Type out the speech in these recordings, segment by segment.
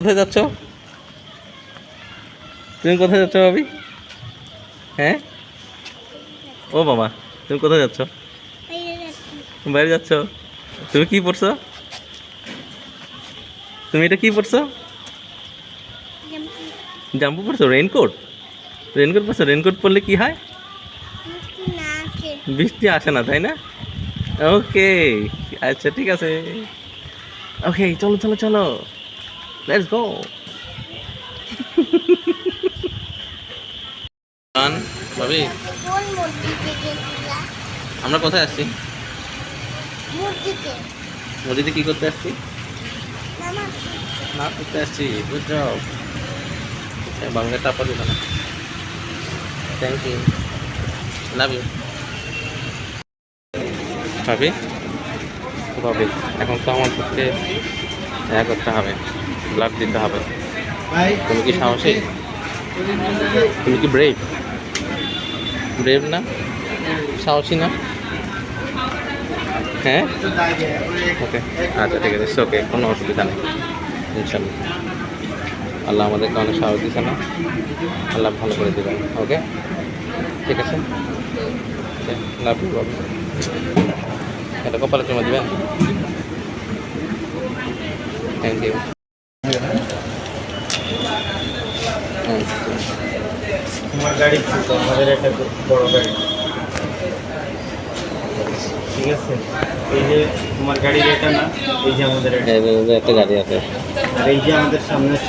কোথায় যাচ্ছ? তুমি কোথায় যাচ্ছ ভাবি? হ্যাঁ, ও বাবা, তুমি কোথায় যাচ্ছ? বাইরে যাচ্ছ? তুমি কি পড়ছো? তুমি এটা কি পড়ছো? জাম্পু পড়ছো? রেইনকোট? রেইনকোট পড়ছো? রেইনকোট পরলে কি হয়? বৃষ্টি আসে না, তাই না? ওকে, আচ্ছা ঠিক আছে। ওকে, চলো চলো চলো, লেটস গো। ভাবি, আমরা কোথায় আসছি? নদীতে কি করতে আসছি? না করতে আসছি। Good job. বাংলা টাপা দিল না। Thank you, love you. ভাবি, ভাবি, এখন তো আমার পক্ষে করতে হবে, ব্লাড দিতে হবে। তুমি কি সাহসী? তুমি কি ব্রেভ? ব্রেভ না? সাহসী না? হ্যাঁ, ওকে, আচ্ছা ঠিক আছে, ওকে, কোনো অসুবিধা নেই, ইনশাল্লাহ। আল্লাহ আমাদেরকে অনেক সাহস দিচ্ছে না, আল্লাহ ভালো করে দেবেন। ওকে, ঠিক আছে, লাভ ইউ বাবু। এটা কপালে জমা দিবেন। Thank you. তোমার গাড়ি ছিল, আমাদের একটা বড় গাড়ি, ঠিক আছে। এই যে তোমার গাড়ির এটা না, এই যে আমাদের একটা গাড়ি আছে, আর এই যে আমাদের সামনের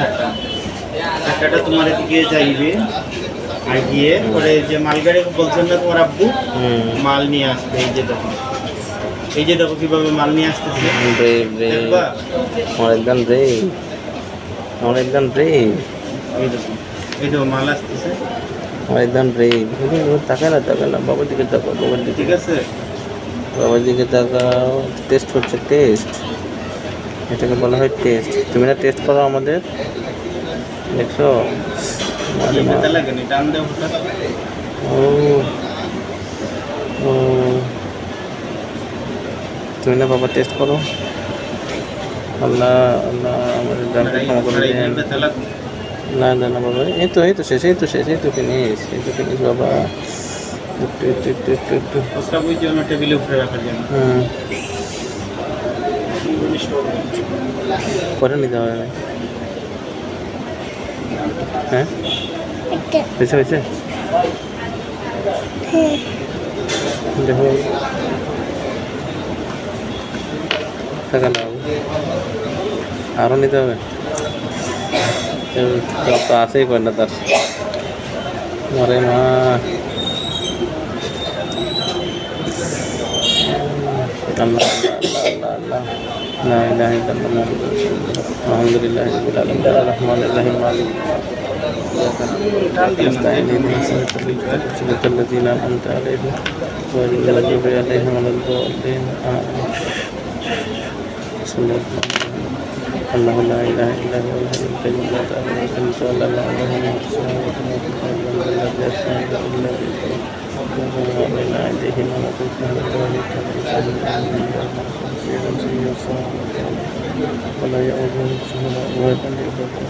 চাকাটা তোমার এদিকে যাইবে, আর গিয়ে পরে যে মালগাড়ি বলছেন না তোমার আব্বু, মাল নিয়ে আসবে। এই যে দেখো, এই যে দেখো কিভাবে মাল নিয়ে আসতেছে। এই দেখো মাল আসতেছে, তাকায় না, বাবার দিকে তাকাও, বাবার দিকে, ঠিক আছে। বাবার দিকে তাকাও। টেস্ট হচ্ছে, টেস্ট, এটাকে বলা হয় টেস্ট। তুমি না টেস্ট করো আমাদের, দেখছো? লাগে না, টান দেওয়া ও ও, তুমি না বাবা টেস্ট করো। আল্লাহ আল্লাহ, আমাদের জানতে ক্ষমা করে দেন। না না না বাবা, এই তো শেষ, এই তো ফিনিশ বাবা। একটু টেবিলে উপরে রাখার জন্য। পরে নিতে হবে। হ্যাঁ, হয়েছে দেখো, টাকা নাও, আরও নিতে হবে। সব তো আসেই কর না তার, মরে মা। আল্লাহ আল্লাহ আল্লাহ, লা ইলাহা ইল্লাল্লাহ, আলহামদুলিল্লাহ রাব্বিল আলামিন, আর রহমানির রহিম, মালিক نستعين اهدنا الصراط المستقيم صراط الذين أنعمت عليهم غير المغضوب عليهم ولا الضالين آمين. بسم الله الرحمن الرحيم. الله لا إله إلا هو الحي القيوم لا تأخذه سنة ولا نوم له ما في السماوات وما في الأرض من ذا الذي يشفع عنده إلا بإذنه وهو بين أيديهم وما خلفهم ولا يؤوده حفظهما وهو العلي العظيم.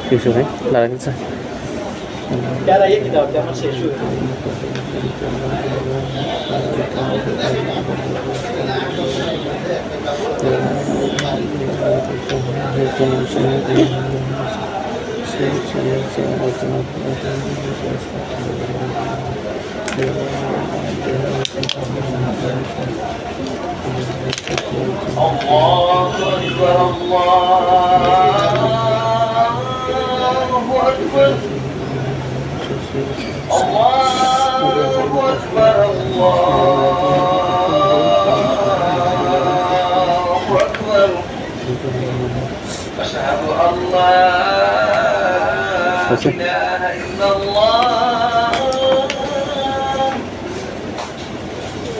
কিছু নেই, লাগা গেছে। আমার শেষ হয়ে أشهد أن لا আসতেছে।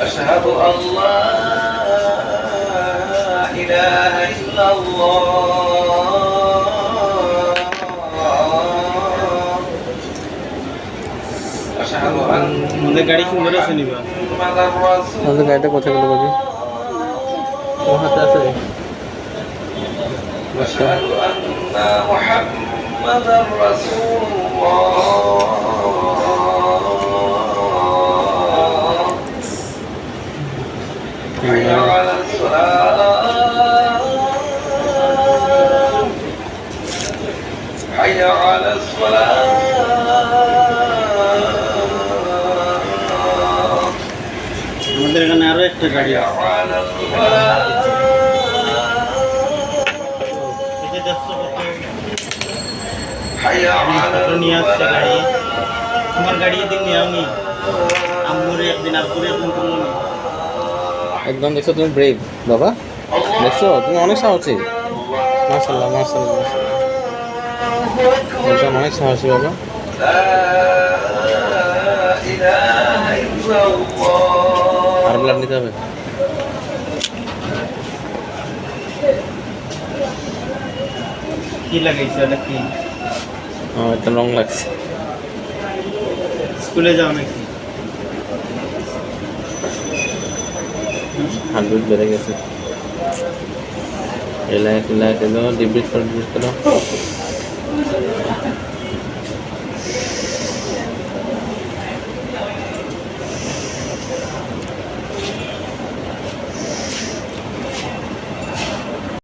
أشهد أن لا إله إلا الله أشهد أن আমাদের গাড়ি সুন্দর আছে নিবা محمدا رسول আমাদের গাড়িটা কোথায় গেল বাজি? ও হাতে আছে। আচ্ছা أشهد أن محمدا رسول الله حي على الصلاة حي على الصلاة আমাদের এখানে আরো একটা গাড়ি حي আছে على الفلاح এই যে 150 حي على কত নিয়ে আসছে গাড়ি তোমার গাড়ি এদিন নিয়ে আমি আম্মুরে একদিন আব্বুরে একদিন তুমি একদম দেখছো তুমি ব্রেভ বাবা, দেখছো তুমি অনেক সাহসী। মাশাআল্লাহ মাশাআল্লাহ একদম অনেক সাহসী বাবা। لا إله إلا الله আর ব্লাড নিতে হবে। কি লাগাইছে এটা কি একটা রং লাগছে। স্কুলে যাও নাকি হাত দুধ বেড়ে গেছে। এলাকা এলাকা ডিব্রিজ করো